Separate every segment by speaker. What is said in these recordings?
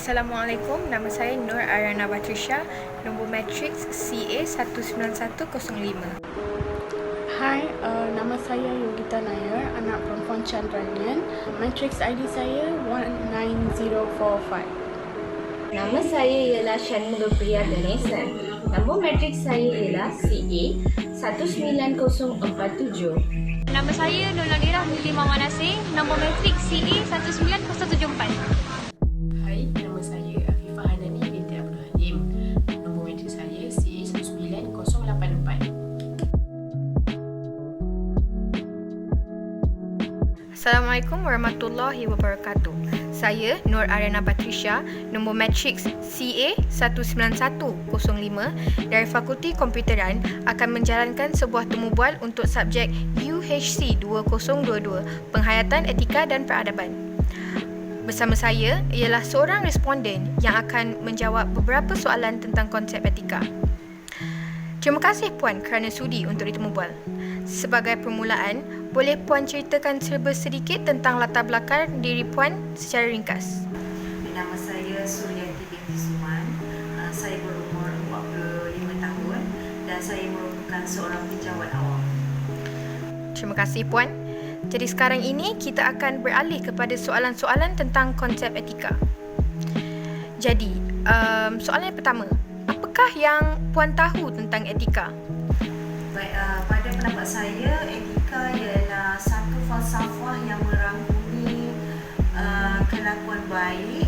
Speaker 1: Assalamualaikum, nama saya Nur Ariana Batrisha, nombor matriks CA 19105.
Speaker 2: Hai, nama saya Yogita Nair, anak perempuan Chandranian. Matrix ID saya 19045.
Speaker 3: Nama saya ialah Shanmugapriya Ganesan. Nombor matriks saya ialah CA 19047.
Speaker 4: Nama saya Nurlanirah Nili Mamanasih, nombor matrik CA 19074.
Speaker 5: Hai, nama saya Afifah Hanani binti Abdul Halim. Nombor matrik saya CA 19084.
Speaker 1: Assalamualaikum warahmatullahi wabarakatuh. Saya Nur Ariana Batrisha, nombor matriks CA 19105 dari Fakulti Komputeran akan menjalankan sebuah temu bual untuk subjek UHC 2022, Penghayatan Etika dan Peradaban. Bersama saya ialah seorang responden yang akan menjawab beberapa soalan tentang konsep etika. Terima kasih Puan kerana sudi untuk ditemu bual. Sebagai permulaan, boleh Puan ceritakan serba sedikit tentang latar belakang diri Puan secara ringkas?
Speaker 6: Nama saya Suryati binti Suman. Saya berumur 45 tahun dan saya merupakan seorang penjawat awam.
Speaker 1: Terima kasih Puan. Jadi sekarang ini kita akan beralih kepada soalan-soalan tentang konsep etika. Jadi, soalan yang pertama, apakah yang Puan tahu tentang etika?
Speaker 6: Baik, pada pendapat saya, etika ialah satu falsafah yang merangkumi kelakuan baik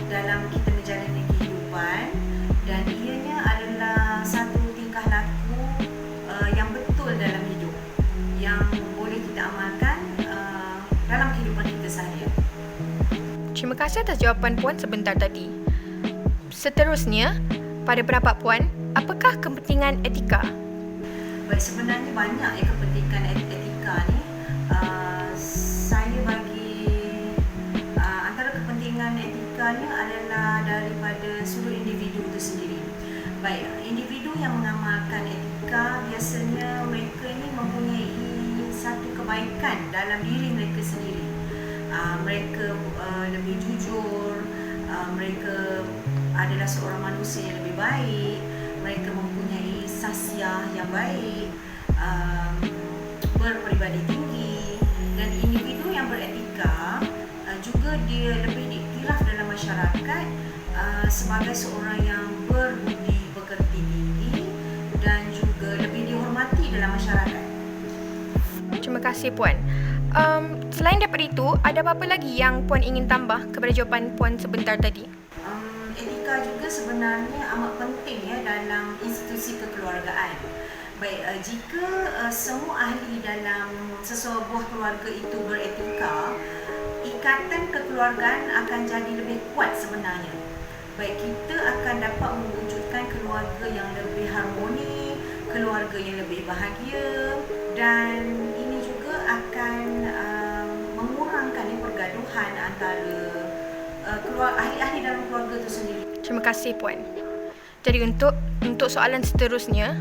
Speaker 6: dalam kita menjalani kehidupan, dan ianya adalah satu tingkah laku yang betul dalam hidup yang boleh kita amalkan dalam kehidupan kita seharian.
Speaker 1: Terima kasih atas jawapan Puan sebentar tadi. Seterusnya, pada pendapat Puan, apakah kepentingan etika?
Speaker 6: Baik, sebenarnya banyak kepentingan etika ni. Saya bagi antara kepentingan etikanya adalah daripada sudut individu itu sendiri. Baik, individu yang mengamalkan etika biasanya mereka ini mempunyai satu kebaikan dalam diri mereka sendiri. Mereka lebih jujur, mereka adalah seorang manusia yang lebih baik, mereka mempunyai sasiah yang baik, berperibadi tinggi, dan individu yang beretika juga dia lebih diiktiraf dalam masyarakat sebagai seorang yang berbudi pekerti tinggi dan juga lebih dihormati dalam masyarakat.
Speaker 1: Terima kasih Puan. Selain daripada itu, ada apa-apa lagi yang Puan ingin tambah kepada jawapan Puan sebentar tadi?
Speaker 6: Etika juga sebenarnya amat penting dalam institusi kekeluargaan. Baik, jika semua ahli dalam sesebuah keluarga itu beretika, ikatan kekeluargaan akan jadi lebih kuat sebenarnya. Baik, kita akan dapat mewujudkan keluarga yang lebih harmoni, keluarga yang lebih bahagia, dan ini juga akan mengurangkan pergaduhan antara ahli-ahli dalam keluarga itu sendiri.
Speaker 1: Terima kasih Puan. Jadi untuk soalan seterusnya,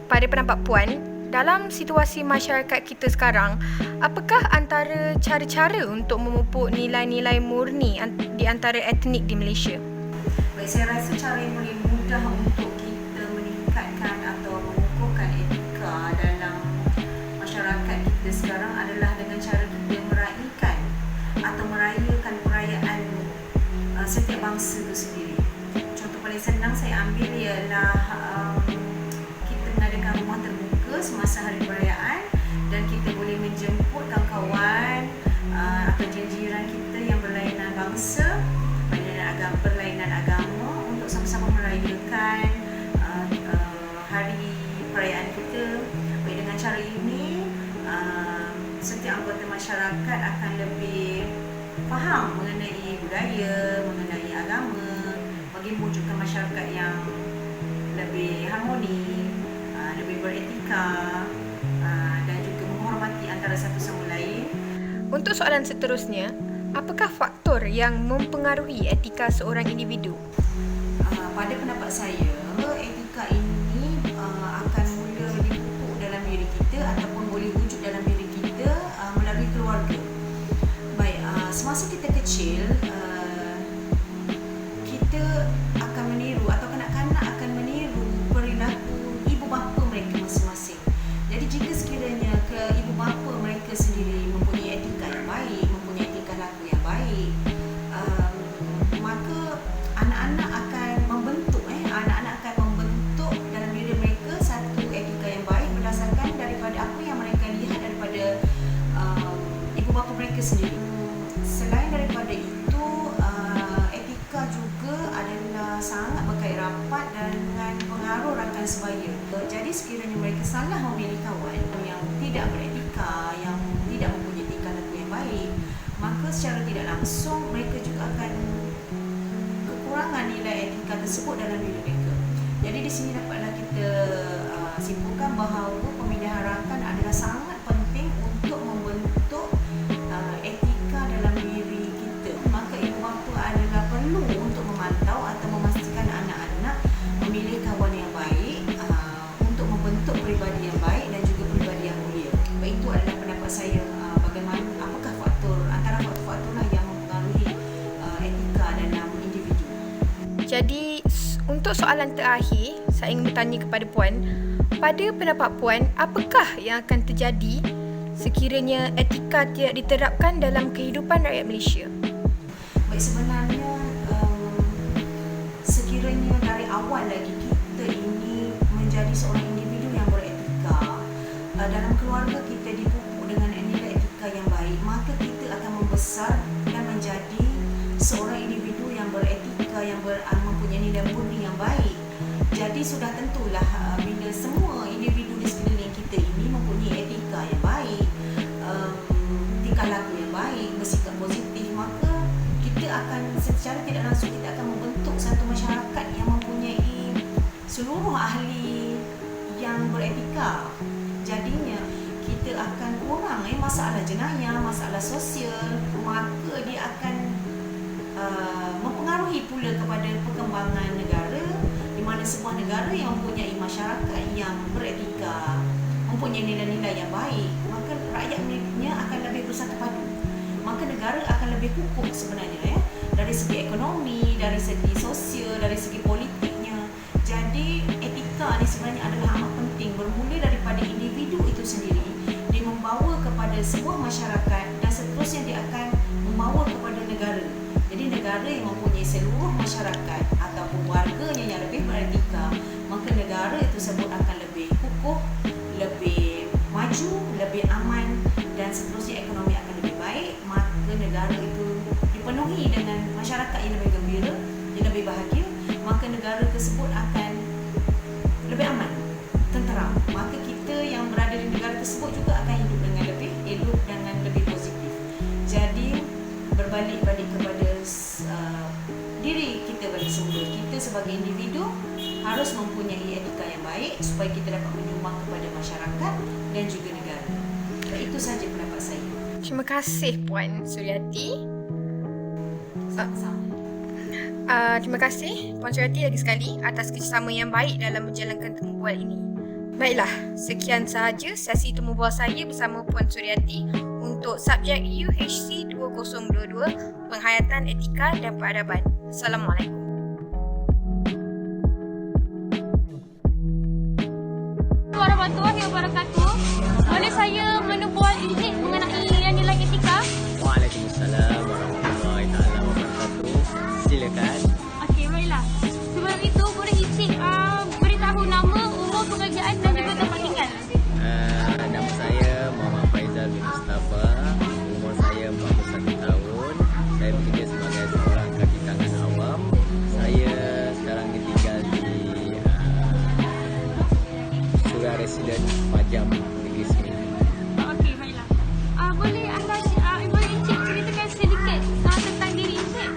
Speaker 1: pada pendapat Puan, dalam situasi masyarakat kita sekarang, apakah antara cara-cara untuk memupuk nilai-nilai murni di antara etnik di Malaysia?
Speaker 6: Baik, saya rasa cara yang paling mudah untuk kita meningkatkan atau mengukuhkan etika dalam masyarakat kita sekarang adalah dengan cara kita meraihkan atau merayakan perayaan setiap bangsa itu sendiri. Contoh paling senang saya ambil ialah kita mengadakan rumah terbuka semasa hari perayaan, dan kita boleh menjemput kawan-kawan atau jiran kita yang berlainan bangsa, berlainan agama untuk sama-sama merayakan hari perayaan kita. Baik, dengan cara ini setiap anggota masyarakat akan lebih faham mengenai budaya, mengenai agama, bagi mewujudkan masyarakat yang lebih harmoni, lebih beretika, dan juga menghormati antara satu sama lain.
Speaker 1: Untuk soalan seterusnya, apakah faktor yang mempengaruhi etika seorang individu?
Speaker 6: Pada pendapat saya, etika ini akan mula dipupuk dalam diri kita ataupun boleh wujud dalam diri kita melalui keluarga. Baik, semasa kita kecil, sekiranya mereka salah memilih kawan yang tidak beretika, yang tidak mempunyai tingkah laku yang baik, maka secara tidak langsung mereka juga akan kekurangan nilai etika tersebut dalam diri mereka. Jadi di sini dapatlah kita simpulkan bahawa pemilihan rakan adalah sangat penting untuk membentuk etika dalam diri kita. Maka ibu bapa adalah perlu untuk memantau atau memastikan anak-anak memilih kawan yang baik untuk membentuk peribadi yang baik dan juga peribadi yang mulia. Itu adalah pendapat saya bagaimana, apakah antara faktor-faktor lah yang mempengaruhi etika dalam individu.
Speaker 1: Jadi untuk soalan terakhir, saya ingin bertanya kepada Puan, pada pendapat Puan, apakah yang akan terjadi sekiranya etika tidak diterapkan dalam kehidupan rakyat Malaysia?
Speaker 6: Baik, sebenarnya sekiranya dari awal lagi kita ini menjadi seorang individu yang beretika, dalam keluarga kita dipupuk dengan nilai etika yang baik, maka kita akan membesar dan menjadi seorang individu yang beretika, yang mempunyai nilai murni yang baik. Jadi sudah tentulah bila semua individu di sekeliling kita ini mempunyai etika yang baik, tingkah laku yang baik, bersikap positif, maka kita akan secara tidak langsung kita akan membentuk satu masyarakat yang mempunyai seluruh ahli yang beretika. Jadinya kita akan kurang masalah jenayah, masalah sosial, maka dia akan mempengaruhi pula kepada perkembangan negara, di mana sebuah negara yang mempunyai masyarakat yang beretika, mempunyai nilai-nilai yang baik, maka rakyatnya akan lebih bersatu padu. Maka negara akan lebih kukuh sebenarnya, dari segi ekonomi, dari segi sosial, dari segi politiknya. Jadi etika ni sebenarnya adalah amat penting, bermula daripada individu itu sendiri. Dia membawa kepada sebuah masyarakat dan seterusnya dia akan membawa kepada negara. Jadi negara yang mempunyai seluruh masyarakat ataupun warganya yang lebih beretika, maka negara itu tersebut akan lebih kukuh, lebih maju, lebih aman dan seterusnya ekonomi akan lebih baik. Maka negara itu dipenuhi dengan masyarakat yang lebih gembira, yang lebih bahagia, maka negara tersebut akan lebih aman, tenteram. Maka kita yang berada di negara tersebut juga akan hidup dengan lebih elok, dengan lebih positif. Jadi berbalik-balik kepada diri kita bagi semula. Kita sebagai individu harus mempunyai etika yang baik supaya kita dapat menyumbang kepada masyarakat dan juga negara. Itu sahaja pendapat saya.
Speaker 1: Terima kasih Puan Suryati. Terima kasih Puan Suryati lagi sekali atas kerjasama yang baik dalam menjalankan temu bual ini. Baiklah, sekian sahaja sesi temu bual saya bersama Puan Suryati untuk subjek UHC 2022 Penghayatan Etika dan Peradaban. Assalamualaikum.
Speaker 4: Warahmatullahi wabarakatuh. Boleh saya menubuat izin mengenai nilai etika?
Speaker 7: Waalaikumsalam warahmatullahi wabarakatuh. Silakan.
Speaker 4: Okey, baiklah. Sebelum itu, boleh izin beritahu nama, umur, pekerjaan dan juga tempat tinggal.
Speaker 7: Nama saya Muhammad Faizal bin Mustafa. Umur saya 41 tahun. Saya bekerja sebagai seorang kaki tangan awam. Saya sekarang tinggal di Surah Residen Pajam Negeri Sembilan.
Speaker 4: Okey, baiklah. Boleh anda boleh Encik ceritakan sedikit tentang diri Encik?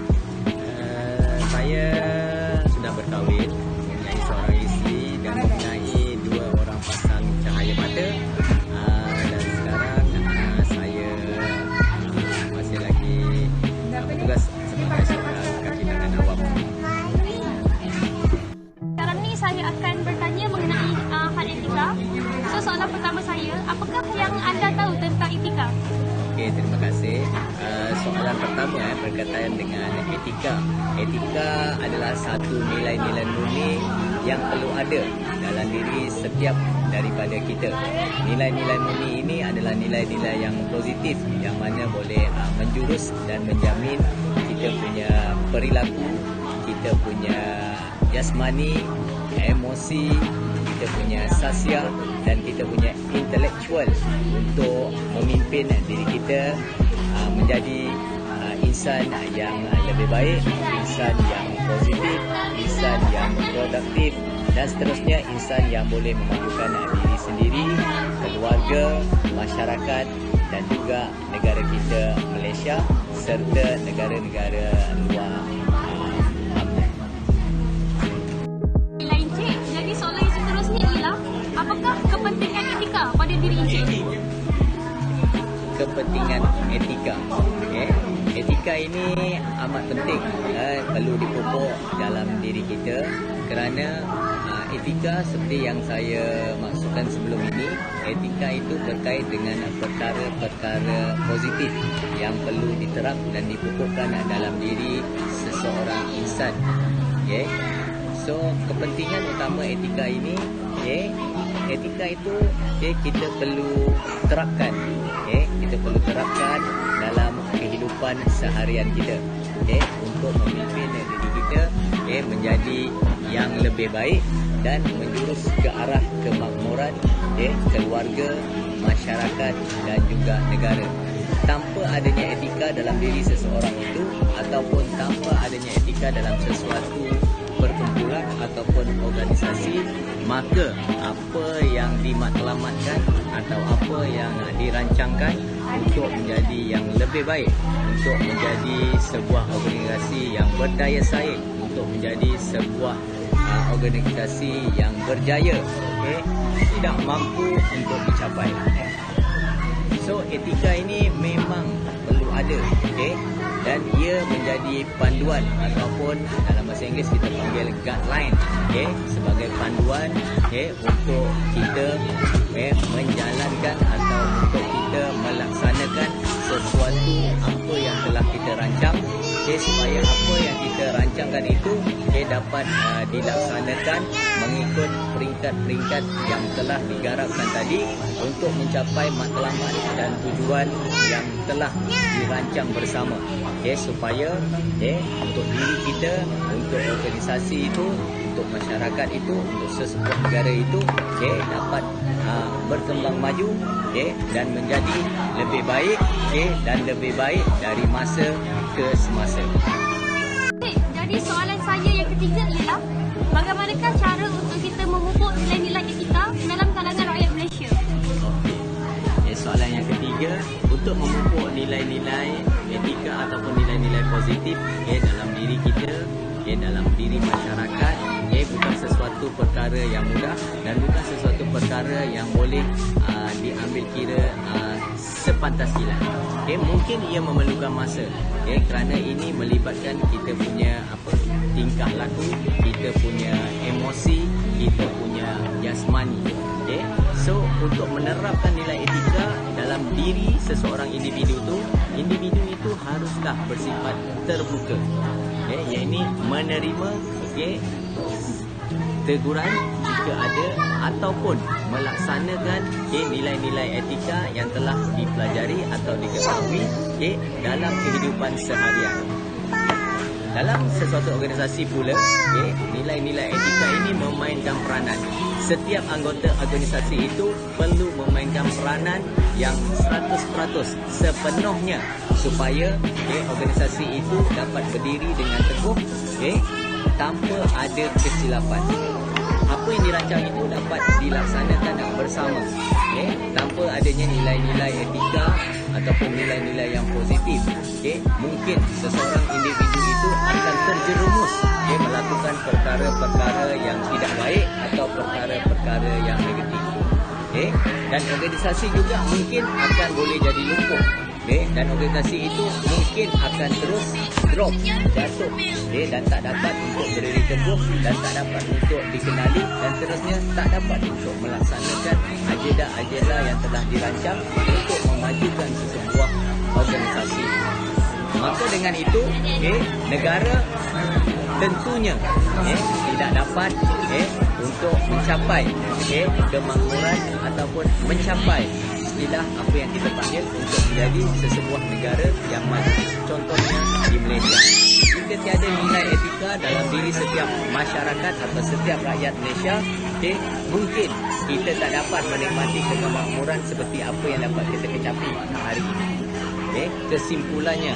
Speaker 7: Saya sudah berkahwin dengan seorang isteri dan mempunyai 2 orang pasang cahaya mata. Dan sekarang saya masih lagi bertugas sebagai seorang kaki tangan awam.
Speaker 4: Sekarang ni saya akan bertanya mengenai hal etika. So, soalan pertama saya, apakah yang anda tahu tentang etika?
Speaker 7: Okey, terima kasih. Soalan pertama berkaitan dengan etika. Etika adalah satu nilai-nilai murni yang perlu ada dalam diri setiap daripada kita. Nilai-nilai murni ini adalah nilai-nilai yang positif yang mana boleh menjurus dan menjamin kita punya perilaku, kita punya jasmani, emosi, kita punya sasya dan kita punya intelektual untuk memimpin diri kita menjadi insan yang lebih baik, insan yang positif, insan yang produktif dan seterusnya, insan yang boleh memajukan diri sendiri, keluarga, masyarakat dan juga negara kita Malaysia serta negara-negara luar AMNO.
Speaker 4: Lain Cik, jadi soalan yang seterusnya ialah apakah kepentingan etika pada diri Encik?
Speaker 7: Kepentingan etika. Etika ini amat penting, perlu dipupuk dalam diri kita kerana etika seperti yang saya maksudkan sebelum ini, etika itu berkait dengan perkara-perkara positif yang perlu diterap dan dipupukkan dalam diri seseorang insan. So kepentingan utama etika ini, etika itu kita perlu terapkan, kita perlu terapkan dalam kehidupan seharian kita, untuk memimpin diri kita menjadi yang lebih baik dan menjurus ke arah kemakmuran keluarga, masyarakat dan juga negara. Tanpa adanya etika dalam diri seseorang itu ataupun tanpa adanya etika dalam sesuatu perkumpulan ataupun organisasi, maka apa yang dimatlamatkan atau apa yang dirancangkan untuk menjadi yang lebih baik, untuk menjadi sebuah organisasi yang berdaya saing, untuk menjadi sebuah organisasi yang berjaya, tidak mampu untuk dicapai. So etika ini memang perlu ada, dan ia menjadi panduan ataupun dalam bahasa Inggeris kita panggil guideline, sebagai panduan untuk kita menjalankan atau untuk kita melaksanakan sesuatu apa yang telah kita rancang, supaya apa yang kita rancangkan itu dapat dilaksanakan mengikut peringkat-peringkat yang telah digarapkan tadi untuk mencapai matlamat dan tujuan yang telah dirancang bersama, supaya untuk diri kita, untuk organisasi itu, untuk masyarakat itu, untuk sesebuah negara itu dapat berkembang maju dan menjadi lebih baik dan lebih baik dari masa ke semasa.
Speaker 4: Jadi soalan saya yang ketiga ialah bagaimanakah cara untuk kita memupuk nilai-nilai etika dalam kalangan rakyat Malaysia?
Speaker 7: Soalan yang ketiga, untuk memupuk nilai-nilai etika ataupun nilai-nilai positif dalam diri kita, dalam diri masyarakat, bukan sesuatu perkara yang mudah dan bukan sesuatu perkara yang boleh diambil kira sepantas silat. Mungkin ia memerlukan masa, kerana ini melibatkan kita punya tingkah laku, kita punya emosi, kita punya jasmani. So untuk menerapkan nilai etika dalam diri seseorang individu itu haruslah bersifat terbuka, iaitu menerima teguran jika ada ataupun melaksanakan nilai-nilai etika yang telah dipelajari atau diketahui dalam kehidupan seharian. Dalam sesuatu organisasi pula, nilai-nilai etika ini memainkan peranan. Setiap anggota organisasi itu perlu memainkan peranan yang 100% sepenuhnya supaya organisasi itu dapat berdiri dengan teguh tanpa ada kesilapan. Apa yang dirancang itu dapat dilaksanakan bersama, tanpa adanya nilai-nilai etika ataupun nilai-nilai yang positif. Mungkin seseorang individu itu akan terjerumus melakukan perkara-perkara yang tidak baik atau perkara-perkara yang negatif. Dan organisasi juga mungkin akan boleh jadi lumpuh. Dan organisasi itu mungkin akan terus drop, jatuh, dan tak dapat untuk berdiri teguh dan tak dapat untuk dikenali dan seterusnya tak dapat untuk melaksanakan agenda-agenda yang telah dirancang untuk memajukan sesebuah organisasi. Maka dengan itu, negara tentunya tidak dapat untuk mencapai kemakmuran ataupun mencapai istilah apa yang kita panggil untuk menjadi sesebuah negara yang maju. Contohnya di Malaysia. Jika tiada nilai etika dalam diri setiap masyarakat atau setiap rakyat Malaysia, mungkin kita tak dapat menikmati kemakmuran seperti apa yang dapat kita kecapi hari ini. Kesimpulannya,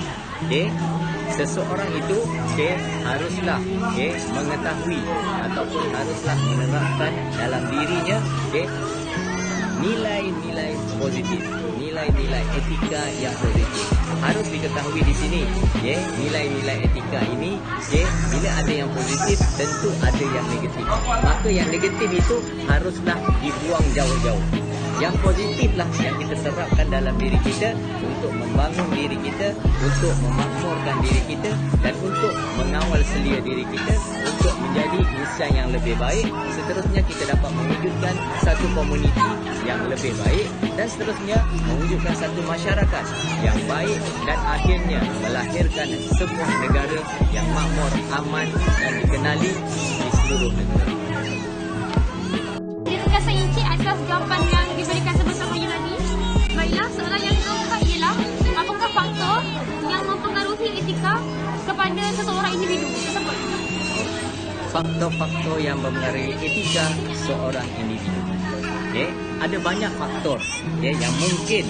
Speaker 7: seseorang itu haruslah mengetahui ataupun haruslah menerapkan dalam dirinya nilai-nilai positif, nilai-nilai etika yang positif. Harus diketahui di sini, nilai-nilai etika ini, bila ada yang positif, tentu ada yang negatif. Maka yang negatif itu haruslah dibuang jauh-jauh. Yang positiflah yang kita terapkan dalam diri kita untuk membangun diri kita, untuk memakmurkan diri kita dan untuk mengawal selia diri kita untuk menjadi insan yang lebih baik. Seterusnya kita dapat mewujudkan satu komuniti yang lebih baik dan seterusnya mewujudkan satu masyarakat yang baik dan akhirnya melahirkan sebuah negara yang makmur, aman dan dikenali di seluruh negara.
Speaker 4: Terima kasih Encik atas jawapan yang diberikan sebesar saya tadi. Baiklah, soalan yang keempat ialah apakah faktor yang mempengaruhi etika kepada seseorang individu tersebut?
Speaker 7: Faktor-faktor yang mempengaruhi etika seorang individu. Ada banyak faktor yang mungkin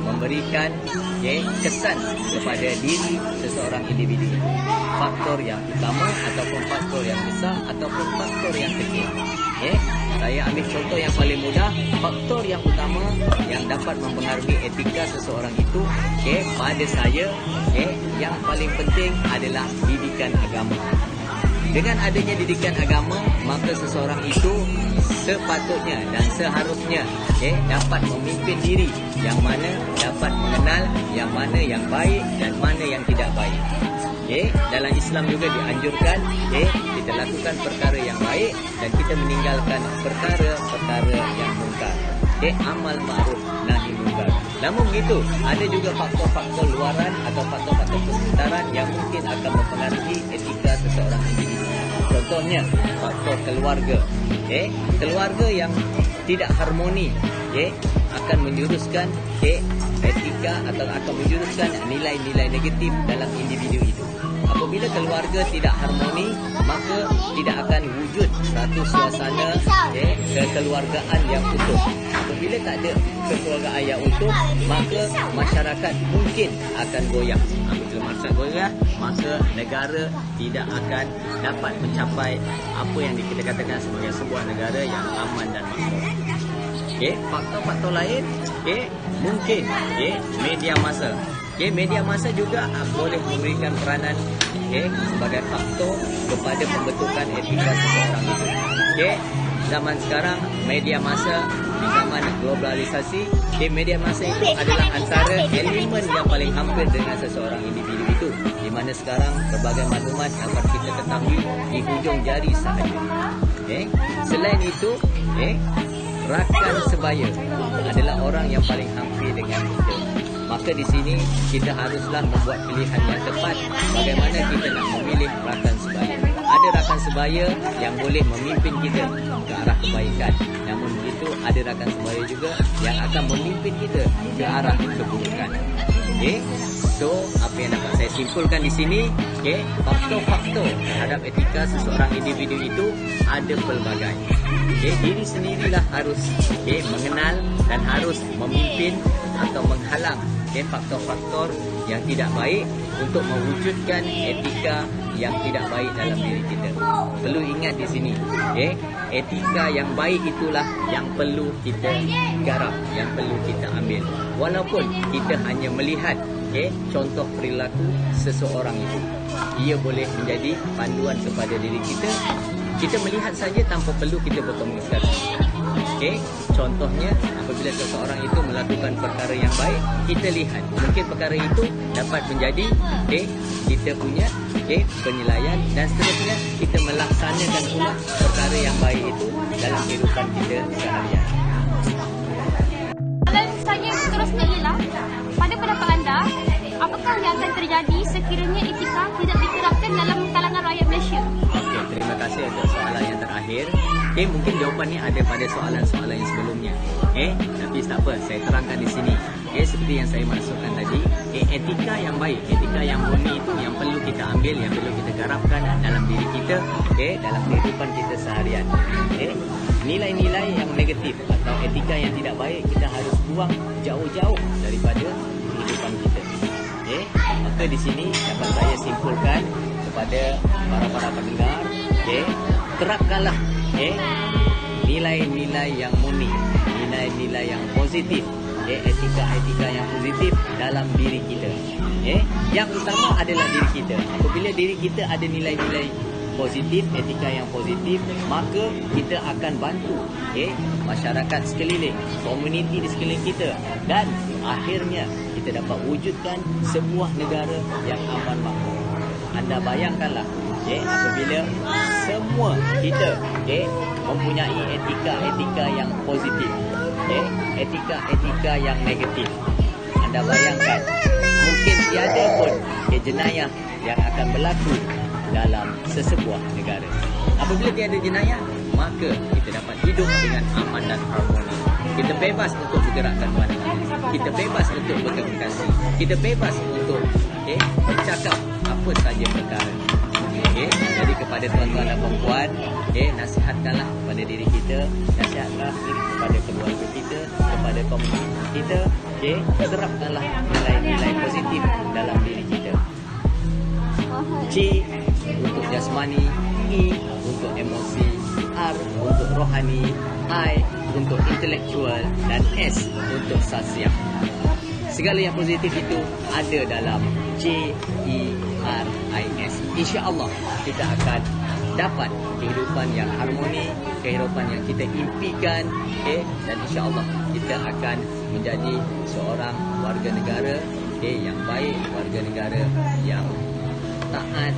Speaker 7: memberikan kesan kepada diri seseorang individu. Faktor yang utama ataupun faktor yang besar ataupun faktor yang kecil. Saya ambil contoh yang paling mudah. Faktor yang utama yang dapat mempengaruhi etika seseorang itu pada saya yang paling penting adalah didikan agama. Dengan adanya didikan agama, maka seseorang itu sepatutnya dan seharusnya dapat memimpin diri, yang mana dapat mengenal yang mana yang baik dan mana yang tidak baik. Dalam Islam juga dianjurkan kita lakukan perkara yang baik dan kita meninggalkan perkara-perkara yang mungkar. Amal ma'ruf nahi mungkar. Namun begitu, ada juga faktor-faktor luaran atau faktor-faktor persekitaran yang mungkin akan mempengaruhi etika seseorang individu. Contohnya, faktor keluarga. Keluarga yang tidak harmoni akan menjuruskan etika atau akan menjuruskan nilai-nilai negatif dalam individu itu. Apabila keluarga tidak harmoni, maka tidak akan wujud satu suasana kekeluargaan yang utuh. Apabila tak ada kekeluargaan yang utuh, maka masyarakat mungkin akan goyah. Apabila masyarakat goyah, maka negara tidak akan dapat mencapai apa yang kita katakan sebagai sebuah negara yang aman dan makmur. Faktor-faktor lain mungkin media massa. Media massa juga boleh memberikan peranan sebagai faktor kepada pembentukan etika seseorang itu. Zaman sekarang media massa di zaman globalisasi, media massa itu adalah antara elemen yang paling hampir dengan seseorang individu itu, di mana sekarang berbagai maklumat dapat kita ketahui di hujung jari sahaja. Selain itu, rakan sebaya adalah orang yang paling hampir dengan kita. Maka di sini kita haruslah membuat pilihan yang tepat bagaimana kita nak memilih rakan sebaya. Ada rakan sebaya yang boleh memimpin kita ke arah kebaikan. Namun begitu, ada rakan sebaya juga yang akan memimpin kita ke arah keburukan. So, apa yang dapat saya simpulkan di sini, faktor-faktor terhadap etika seseorang individu itu ada pelbagai. Diri sendirilah harus mengenal dan harus memimpin atau menghalang faktor-faktor yang tidak baik untuk mewujudkan etika yang tidak baik dalam diri kita. Perlu ingat di sini, etika yang baik itulah yang perlu kita garap, yang perlu kita ambil. Walaupun kita hanya melihat contoh perilaku seseorang itu, ia boleh menjadi panduan kepada diri kita. Kita melihat saja tanpa perlu kita berkomunikasi. Contohnya, apabila seseorang itu melakukan perkara yang baik, kita lihat mungkin perkara itu dapat menjadi kita punya penilaian dan seterusnya kita melaksanakan pula perkara yang baik itu dalam kehidupan kita seharian.
Speaker 4: Soalan saya seterusnya ialah, pada pendapat anda, apakah yang akan terjadi sekiranya etika tidak diterapkan dalam kalangan rakyat Malaysia?
Speaker 7: Okey, terima kasih untuk soalan yang terakhir. Mungkin jawapannya ada pada soalan-soalan yang sebelumnya. Tapi tak apa, saya terangkan di sini. Seperti yang saya maksudkan tadi, etika yang baik, etika yang murni itu yang perlu kita ambil, yang perlu kita garapkan dalam diri kita, dalam kehidupan kita seharian. Nilai-nilai yang negatif atau etika yang tidak baik kita harus buang jauh-jauh daripada kehidupan kita. okey. Maka di sini dapat saya simpulkan kepada para pendengar, okey, terapkanlah nilai-nilai yang murni, nilai-nilai yang positif, etika-etika yang positif dalam diri kita. Yang utama adalah diri kita. Apabila diri kita ada nilai-nilai positif, etika yang positif, maka kita akan bantu masyarakat sekeliling, komuniti di sekeliling kita, dan akhirnya kita dapat wujudkan sebuah negara yang aman makmur. Anda bayangkanlah apabila semua kita mempunyai etika-etika yang positif, etika-etika yang negatif. Anda bayangkan mungkin tiada pun jenayah yang akan berlaku dalam sesebuah negara. Apabila tiada jenayah, maka kita dapat hidup dengan aman dan harmoni. Kita bebas untuk bergerak ke mana-mana. Kita bebas untuk berkomunikasi. Kita bebas untuk bercakap apa saja perkara. Jadi kepada tuan-tuan dan puan-puan, nasihatkanlah kepada diri kita, nasihatkanlah kepada keluarga kita, kepada komuniti kita, terapkanlah nilai-nilai positif dalam diri kita. C untuk jasmani, E untuk emosi, R untuk rohani, I untuk intelektual, dan S untuk sosial. Segala yang positif itu ada dalam CERIS. InsyaAllah kita akan dapat kehidupan yang harmoni, kehidupan yang kita impikan, dan insyaAllah kita akan menjadi seorang warga negara yang baik, warga negara yang taat,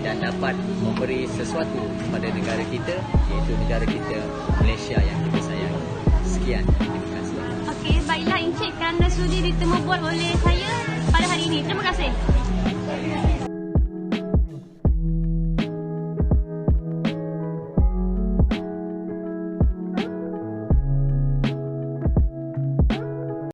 Speaker 7: dan dapat memberi sesuatu kepada negara kita, iaitu negara kita Malaysia yang kita sayangi. Sekian, terima kasih.
Speaker 4: Okey, baiklah Encik, kerana sudi ditemu buat oleh saya pada hari